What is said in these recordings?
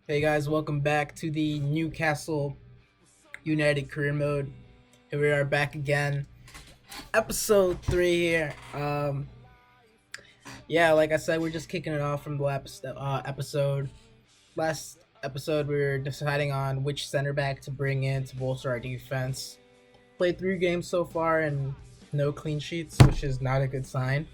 Hey guys, welcome back to the Newcastle United career mode. Here we are back again. Episode 3 here. Yeah, like I said, we're just kicking it off from the last episode. Last episode, we were deciding on which center back to bring in to bolster our defense. Played 3 games so far and no clean sheets, which is not a good sign.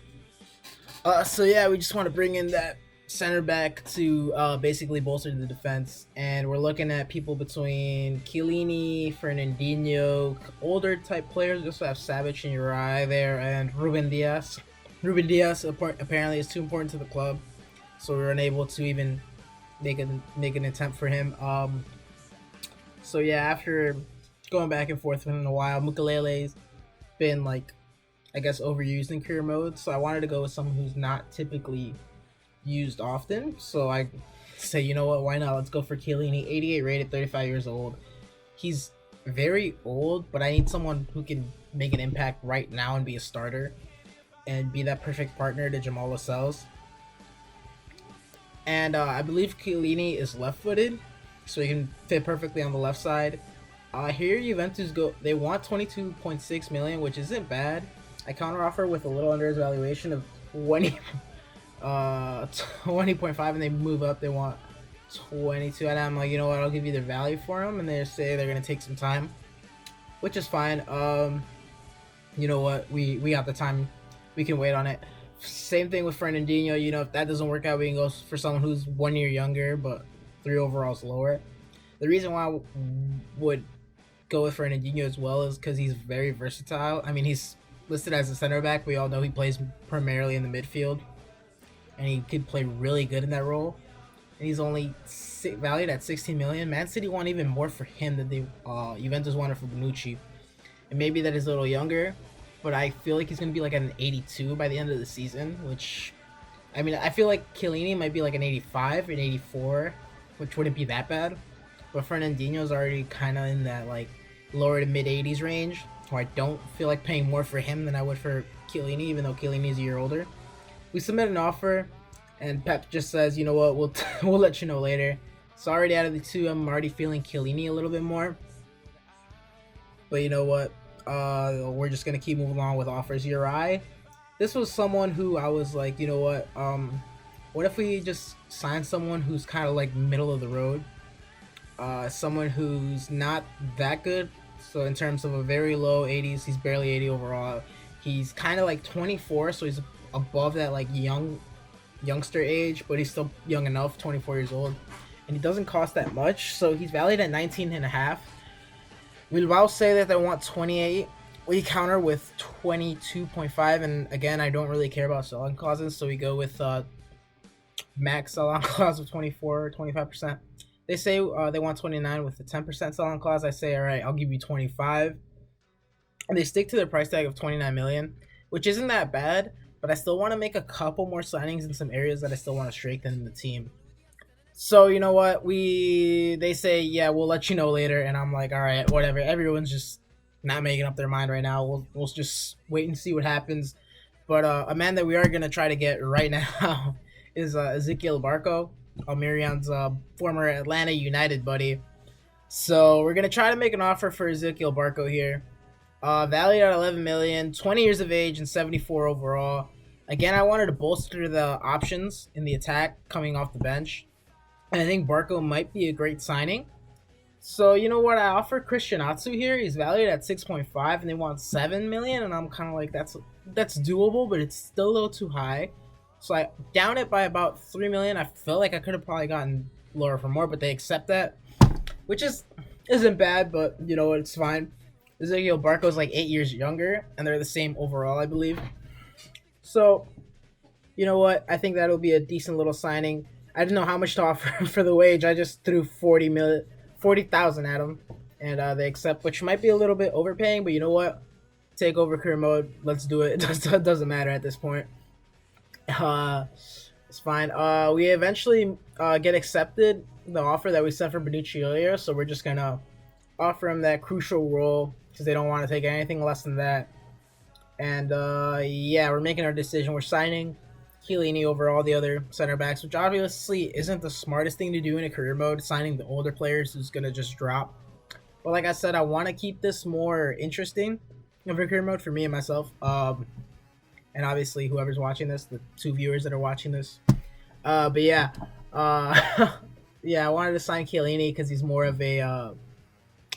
So yeah, we just want to bring in that center back to basically bolster the defense, and we're looking at people between Chiellini, Fernandinho, older type players. We also have Savic and Uri there, and Ruben Diaz. Ruben Diaz apparently is too important to the club, so we were unable to even make an attempt for him. So yeah, after going back and forth with him in a while, Mukalele's been like I guess overused in career mode, so I wanted to go with someone who's not typically used often. So I say, you know what, why not? Let's go for Chiellini, 88 rated, 35 years old. He's very old, but I need someone who can make an impact right now and be a starter and be that perfect partner to Jamal Lascelles. And I believe Chiellini is left-footed, so he can fit perfectly on the left side. Here Juventus go. They want 22.6 million, which isn't bad. I counteroffer with a little under his valuation of 20.5, and they move up. They want 22, and I'm like, you know what? I'll give you their value for him, and they say they're gonna take some time, which is fine. You know what? We got the time. We can wait on it. Same thing with Fernandinho. You know, if that doesn't work out, we can go for someone who's 1 year younger, but 3 overalls lower. The reason why I would go with Fernandinho as well is because he's very versatile. I mean, he's listed as a center back. We all know he plays primarily in the midfield, and he could play really good in that role. And he's only valued at 16 million. Man City want even more for him than they Juventus wanted for Bonucci. And maybe that is a little younger, but I feel like he's gonna be like an 82 by the end of the season. Which, I mean, I feel like Chiellini might be like an 85, an 84, which wouldn't be that bad. But Fernandinho's already kind of in that like lower to mid 80s range, where I don't feel like paying more for him than I would for Chiellini, even though Chiellini is a year older. We submit an offer, and Pep just says, you know what, we'll let you know later. So already out of the two, I'm already feeling Chiellini a little bit more. But you know what, we're just gonna keep moving on with offers. Uri, this was someone who I was like, you know what if we just sign someone who's kind of like middle of the road, someone who's not that good. So in terms of a very low 80s, he's barely 80 overall. He's kind of like 24, so he's above that like youngster age, but he's still young enough, 24 years old, and he doesn't cost that much. So he's valued at 19 and a half. We'll say that they want 28. We counter with 22.5, and again, I don't really care about selling clauses, so we go with max sell-on clause of 24 or 25%. They say they want 29 with the 10% sell-on clause. I say, all right, I'll give you 25. And they stick to their price tag of 29 million, which isn't that bad, but I still want to make a couple more signings in some areas that I still want to strengthen in the team. So you know what? They say, yeah, we'll let you know later, and I'm like, all right, whatever. Everyone's just not making up their mind right now. We'll just wait and see what happens. But a man that we are gonna try to get right now is Ezekiel Barco, Almirian's former Atlanta United buddy. So we're gonna try to make an offer for Ezekiel Barco here. Valued at 11 million, 20 years of age, and 74 overall. Again, I wanted to bolster the options in the attack coming off the bench, and I think Barco might be a great signing. So you know what? I offer Christian Atsu here. He's valued at 6.5, and they want 7 million, and I'm kind of like, that's doable, but it's still a little too high. So I down it by about 3 million. I feel like I could have probably gotten lower for more, but they accept that, which isn't bad, but you know, it's fine. Ezekiel Barco's like 8 years younger, and they're the same overall, I believe. So, you know what? I think that'll be a decent little signing. I didn't know how much to offer for the wage. I just threw 40,000 at them, and they accept, which might be a little bit overpaying, but you know what? Takeover career mode. Let's do it. It doesn't matter at this point. It's fine. We eventually get accepted the offer that we sent for Bonucci earlier, so we're just gonna offer him that crucial role because they don't want to take anything less than that. And yeah, we're making our decision. We're signing Chiellini over all the other center backs, which obviously isn't the smartest thing to do in a career mode, signing the older players who's going to just drop. But like I said, I want to keep this more interesting of a career mode for me and myself. And obviously whoever's watching this, the 2 viewers that are watching this. But yeah, yeah, I wanted to sign Chiellini because he's more of a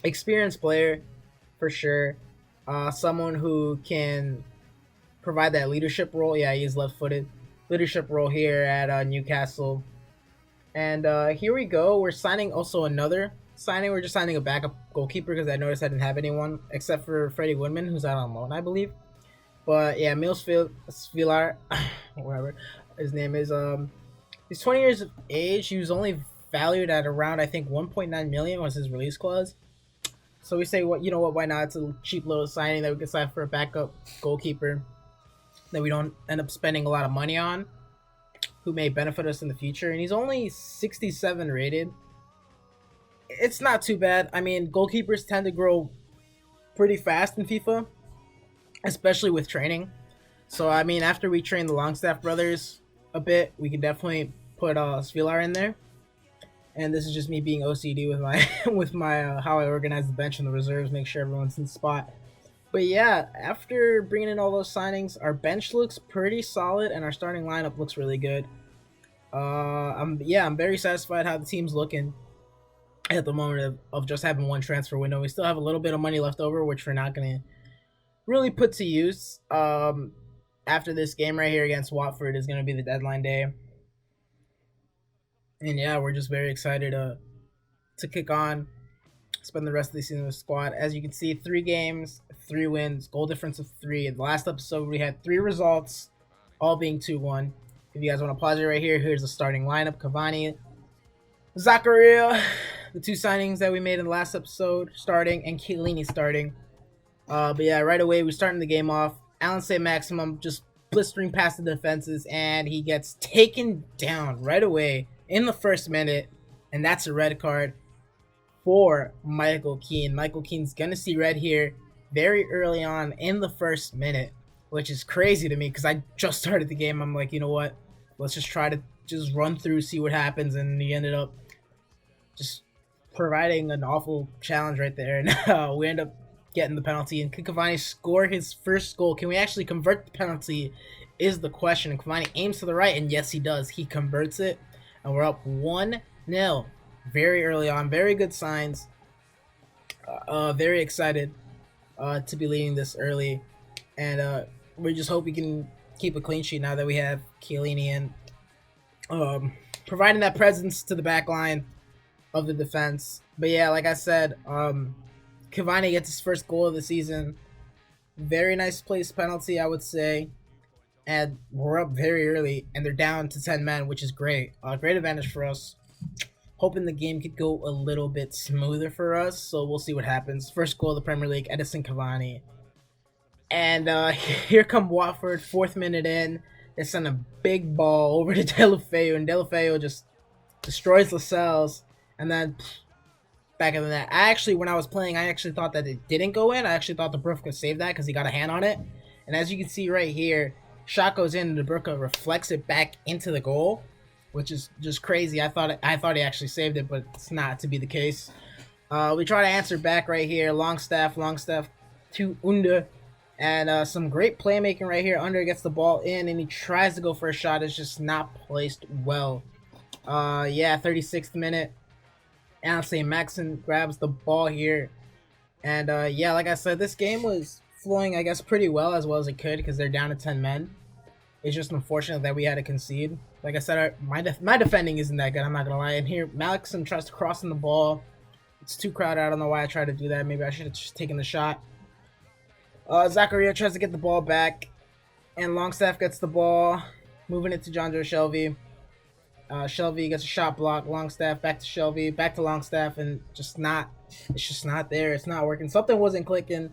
experienced player for sure. Someone who can provide that leadership role. Yeah, he's left-footed. Leadership role here at Newcastle. And here we go. We're signing also another signing. We're just signing a backup goalkeeper because I noticed I didn't have anyone except for Freddie Woodman, who's out on loan, I believe. But yeah, Mills Vilar, whatever his name is. He's 20 years of age. He was only valued at around, I think, 1.9 million was his release clause. So we say, what, you know what? Why not? It's a cheap little signing that we can sign for a backup goalkeeper that we don't end up spending a lot of money on, who may benefit us in the future. And he's only 67 rated. It's not too bad. I mean, goalkeepers tend to grow pretty fast in FIFA, especially with training. So I mean, after we train the Longstaff brothers a bit, we can definitely put Svilar in there. And this is just me being OCD with my with my how I organize the bench and the reserves, make sure everyone's in spot. But yeah, after bringing in all those signings, our bench looks pretty solid and our starting lineup looks really good. I'm very satisfied how the team's looking at the moment of just having one transfer window. We still have a little bit of money left over, which we're not gonna really put to use. After this game right here against Watford is gonna be the deadline day. And yeah, we're just very excited to kick on, spend the rest of the season with the squad. As you can see, 3 games, 3 wins, goal difference of 3. In the last episode, we had 3 results, all being 2-1. If you guys want to pause it right here, here's the starting lineup. Cavani, Zakaria, the 2 signings that we made in the last episode starting, and Chiellini starting. But yeah, right away, we're starting the game off. Alan St. Maximum just blistering past the defenses, and he gets taken down right away in the first minute, and that's a red card for Michael Keane. Michael Keane's gonna see red here very early on in the first minute, which is crazy to me because I just started the game. I'm like, you know what? Let's just try to just run through, see what happens, and he ended up just providing an awful challenge right there, and we end up getting the penalty. And can Cavani score his first goal? Can we actually convert the penalty is the question. And Cavani aims to the right, and yes, he does. He converts it. And we're up 1-0 very early on. Very good signs. Very excited to be leading this early. And we just hope we can keep a clean sheet now that we have Chiellini in. Providing that presence to the back line of the defense. But yeah, like I said, Cavani gets his first goal of the season. Very nice placed penalty, I would say. And we're up very early, and they're down to 10 men, which is great. Great advantage for us. Hoping the game could go a little bit smoother for us, so we'll see what happens. First goal of the Premier League, Edison Cavani. And here come Watford, 4th minute in. They send a big ball over to Deulofeu, and Deulofeu just destroys Lascelles. And then back in the net. When I was playing, I actually thought that it didn't go in. I actually thought the Brooke could save that because he got a hand on it. And as you can see right here, shot goes in, and De Bruyne reflects it back into the goal, which is just crazy. I thought he actually saved it, but it's not to be the case. We try to answer back right here. Longstaff to Under, and some great playmaking right here. Under gets the ball in, and he tries to go for a shot. It's just not placed well. 36th minute. Alan St. Maxon grabs the ball here. And like I said, this game was flowing, I guess, pretty well as it could because they're down to 10 men. It's just unfortunate that we had to concede. Like I said, my defending isn't that good, I'm not going to lie. And here, Maxon tries to cross in the ball. It's too crowded. I don't know why I tried to do that. Maybe I should have just taken the shot. Zakaria tries to get the ball back. And Longstaff gets the ball. Moving it to John Joe Shelby. Shelby gets a shot block. Longstaff back to Shelby. Back to Longstaff. And it's just not there. It's not working. Something wasn't clicking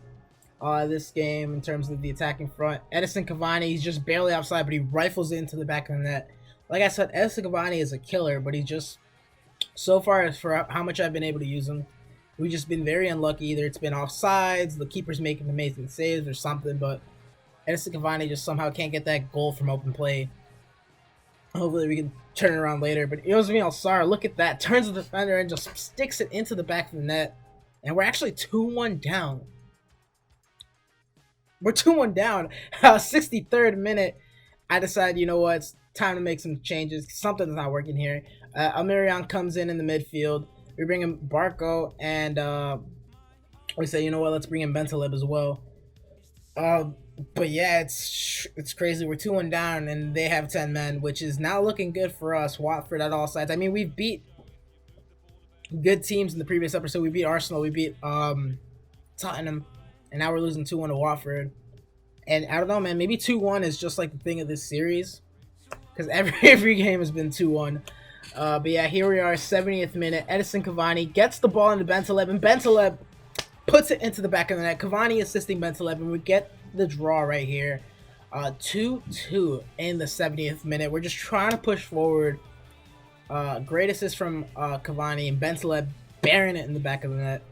this game in terms of the attacking front. Edison Cavani, he's just barely offside, but he rifles it into the back of the net. Like I said, Edison Cavani is a killer, but he's just, so far as for how much I've been able to use him, we've just been very unlucky. Either it's been offsides, the keeper's making amazing saves or something, but Edison Cavani just somehow can't get that goal from open play. Hopefully we can turn it around later. But Yosemi Alsar, look at that. Turns the defender and just sticks it into the back of the net. And we're actually 2-1 down. We're 2-1 down. 63rd minute. I decided, you know what? It's time to make some changes. Something's not working here. Almirion comes in the midfield. We bring in Barco. And we say, you know what? Let's bring in Bentaleb as well. But yeah, it's crazy. We're 2-1 down, and they have 10 men, which is now looking good for us. Watford at all sides. I mean, we've beat good teams in the previous episode. We beat Arsenal. We beat Tottenham, and now we're losing 2-1 to Watford. And I don't know, man. Maybe 2-1 is just like the thing of this series, because every game has been 2-1. But yeah, here we are, 70th minute. Edison Cavani gets the ball into Bentaleb, and Bentaleb puts it into the back of the net. Cavani assisting Bentaleb, and we get the draw right here. 2-2 in the 70th minute. We're just trying to push forward. Great assist from Cavani, and Bentaleb bearing it in the back of the net.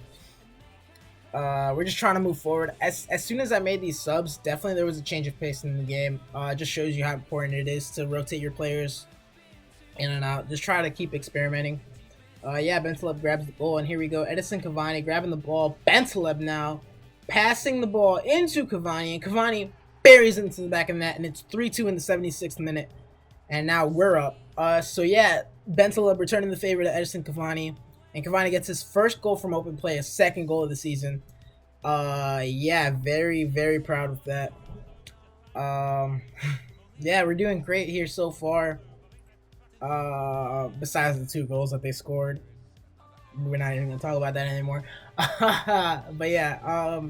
We're just trying to move forward. As soon as I made these subs, definitely there was a change of pace in the game. It just shows you how important it is to rotate your players in and out. Just try to keep experimenting. Yeah, Bentaleb grabs the ball, and here we go. Edison Cavani grabbing the ball. Bentaleb now passing the ball into Cavani, and Cavani buries it into the back of the net, and it's 3-2 in the 76th minute, and now we're up. So yeah, Bentaleb returning the favor to Edison Cavani, and Cavani gets his first goal from open play, his second goal of the season. Yeah, very, very proud of that. Yeah, we're doing great here so far. Besides the 2 goals that they scored, we're not even gonna talk about that anymore. But yeah,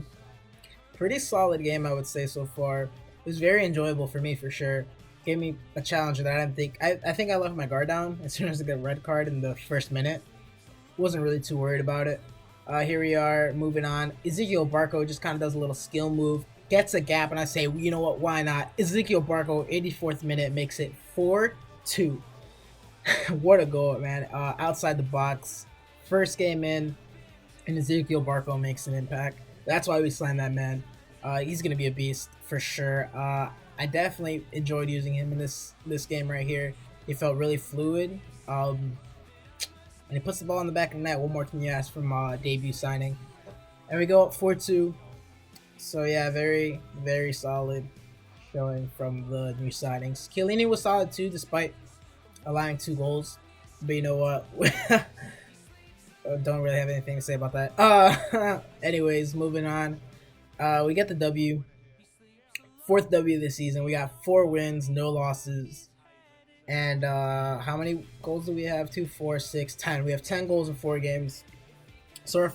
pretty solid game, I would say, so far. It was very enjoyable for me, for sure. Gave me a challenge that I didn't think. I think I left my guard down as soon as I got a red card in the first minute. Wasn't really too worried about it. Here we are, moving on. Ezekiel Barco just kind of does a little skill move, gets a gap, and I say, you know what, why not? Ezekiel Barco, 84th minute, makes it 4-2. What a goal, man. Outside the box. First game in, and Ezekiel Barco makes an impact. That's why we signed that man. He's going to be a beast for sure. I definitely enjoyed using him in this game right here. He felt really fluid. And he puts the ball in the back of the net. What more can you ask from debut signing? And we go up 4-2. So yeah, very, very solid showing from the new signings. Chiellini was solid too, despite allowing 2 goals. But you know what? Don't really have anything to say about that. Anyways, moving on. We get the W. 4th W this season. We got 4 wins, no losses. And how many goals do we have? 2, 4, 6, 10. We have 10 goals in 4 games. So we're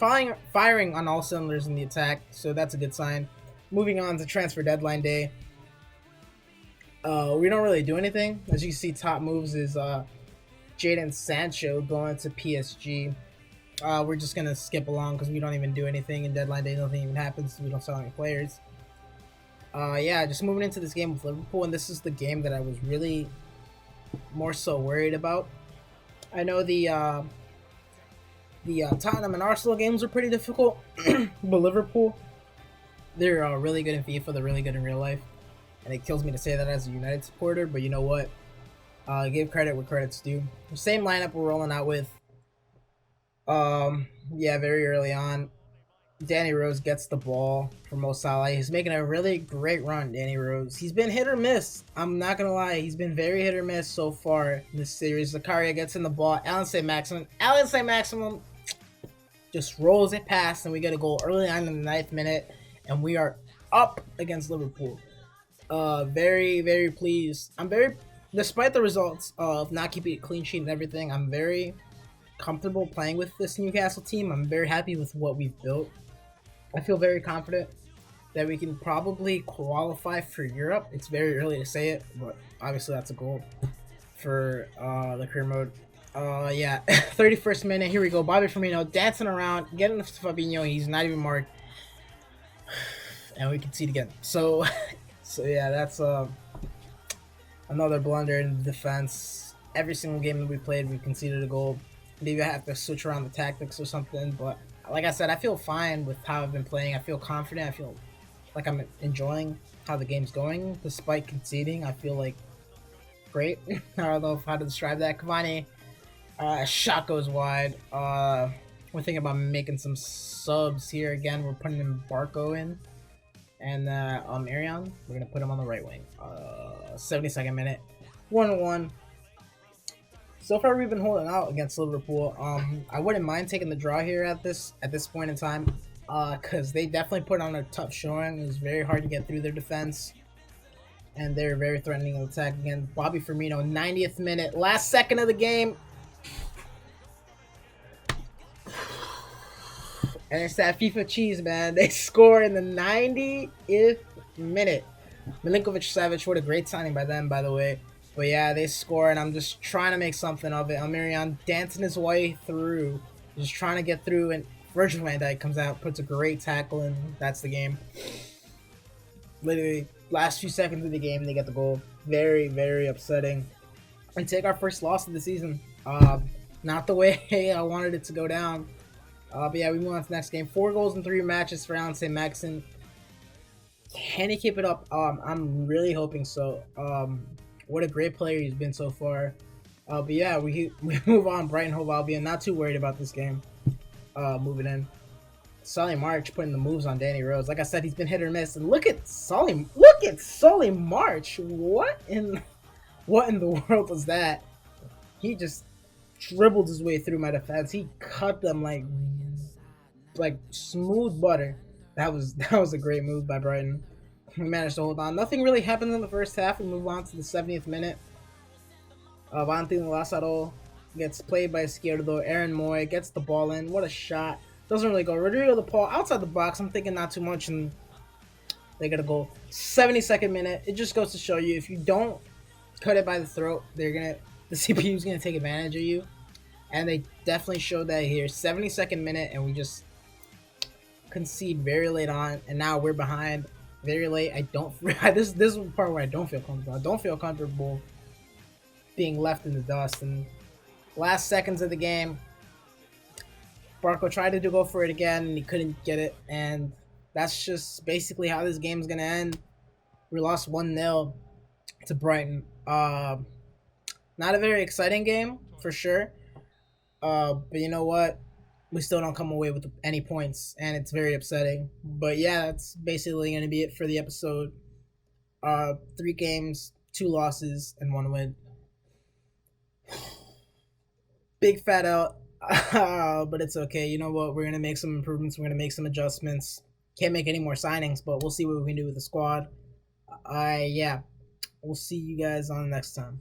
firing on all cylinders in the attack. So that's a good sign. Moving on to transfer deadline day. We don't really do anything. As you can see, top moves is Jadon Sancho going to PSG. We're just going to skip along because we don't even do anything in deadline day. Nothing even happens. We don't sell any players. Yeah, just moving into this game with Liverpool. And this is the game that I was really more so worried about. I know the Tottenham and Arsenal games were pretty difficult. But Liverpool, they're really good in FIFA. They're really good in real life. And it kills me to say that as a United supporter, but you know what? Give credit where credit's due. The same lineup we're rolling out with. Yeah, very early on. Danny Rose gets the ball from Mo Salah. He's making a really great run, Danny Rose. He's been hit or miss. I'm not going to lie. He's been very hit or miss so far in this series. Zakaria gets in the ball. Alan Saint-Maximin just rolls it past, and we get a goal early on in the 9th minute, and we are up against Liverpool. Very, very pleased. Despite the results of not keeping a clean sheet and everything, I'm very comfortable playing with this Newcastle team. I'm very happy with what we've built. I feel very confident that we can probably qualify for Europe. It's very early to say it, but obviously that's a goal for the career mode. Yeah, 31st minute. Here we go. Bobby Firmino dancing around, getting to Fabinho. He's not even marked, and we concede again. So yeah, that's another blunder in the defense. Every single game that we played, we conceded a goal. Maybe I have to switch around the tactics or something, but like I said, I feel fine with how I've been playing. I feel confident. I feel like I'm enjoying how the game's going, despite conceding. I feel like great. I don't know how to describe that. Cavani, shot goes wide. We're thinking about making some subs here again. We're putting in Barco in, and Arion. We're gonna put him on the right wing. 72nd minute, 1-1. So far, we've been holding out against Liverpool. I wouldn't mind taking the draw here at this point in time, because they definitely put on a tough showing. It was very hard to get through their defense, and they're very threatening to attack again. Bobby Firmino, 90th minute, last second of the game, and it's that FIFA cheese, man. They score in the 90th minute. Milinkovic-Savic, what a great signing by them, by the way. But yeah, they score, and I'm just trying to make something of it. Almirion dancing his way through, just trying to get through, and Virgil van Dijk comes out, puts a great tackle, and that's the game. Literally, last few seconds of the game, they get the goal. Very, very upsetting. And take our first loss of the season. Not the way I wanted it to go down. But yeah, we move on to the next game. 4 goals in 3 matches for Alan St. Maxon. Can he keep it up? I'm really hoping so. What a great player he's been so far. But yeah, we move on. Brighton Hove Albion. Not too worried about this game. Moving in. Solly March putting the moves on Danny Rose. Like I said, he's been hit or miss. And look at Solly. Look at Solly March. What in the world was that? He just dribbled his way through my defense. He cut them like smooth butter. That was a great move by Brighton. We managed to hold on. Nothing really happened in the first half. We move on to the 70th minute. Valentin Lazaro gets played by Izquierdo. Aaron Moy gets the ball in. What a shot. Doesn't really go. Rodrigo De Paul outside the box. I'm thinking not too much, and they get a goal. 72nd minute. It just goes to show you, if you don't cut it by the throat, the CPU's gonna take advantage of you. And they definitely showed that here. 72nd minute, and we just concede very late on, and now we're behind very late. I don't this is the part where I don't feel comfortable. I don't feel comfortable being left in the dust. And last seconds of the game, Barco tried to go for it again, and he couldn't get it. And that's just basically how this game's gonna end. We lost 1-0 to Brighton. Not a very exciting game for sure. But you know what? We still don't come away with any points, and it's very upsetting. But yeah, that's basically going to be it for the episode. 3 games, 2 losses, and 1 win. Big fat out, but it's okay. You know what? We're going to make some improvements. We're going to make some adjustments. Can't make any more signings, but we'll see what we can do with the squad. Yeah, we'll see you guys on the next time.